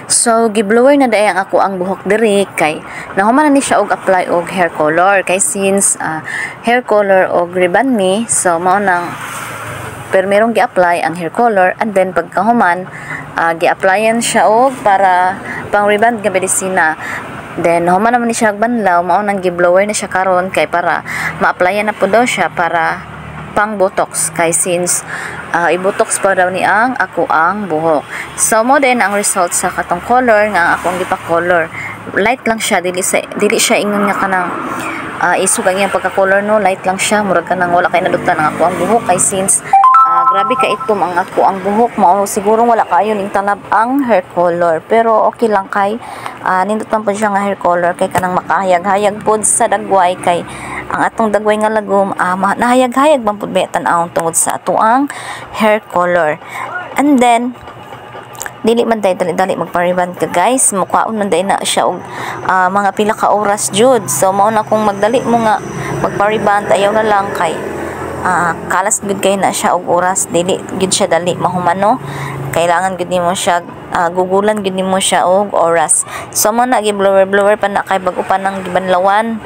So giblower na day ang ako ang buhok diri kay nahuman na ni siya og apply og hair color kay since hair color og ribbon me, so mao nang pero merong gi-apply ang hair color and then pagkahuman gi-applyan siya og para pang ribbon nga medisina. Then human naman ni siya banlaw, mao nang giblower na siya karon kay para ma-applyan na po daw siya para pang botox kay since i-botox pa daw ni ang ako ang buhok. So mo din ang result sa katong color nga akong gipa-color. Light lang siya, dili siya ingon nga kanang isuga nga pagka-color no, light lang siya, murag kanang wala kay naduktan ang ako ang buhok kay since grabe ka itom ang ako ang buhok mo, siguro wala kayo ning talab ang hair color, pero okay lang kay nindutan po siya nga hair color kay kanang makahayag-hayag pod sa dagway kay ang atong dagway nga lagom nahayag-hayag bang pud may tan-awon tungod sa atuang hair color. And then dili man day dali magpa-ribbon ka guys, mukhaon man day na siya og mga pila ka oras jud. So mao na kung magdali mo nga magpa-ribbon ayaw na lang kay kalas gud kay na siya og oras, dili gud siya dali mahumano, kailangan gud nimo siya gugulan gud nimo siya og oras. So mo na gi blower pa na kay bag-o pa nang gibanlawan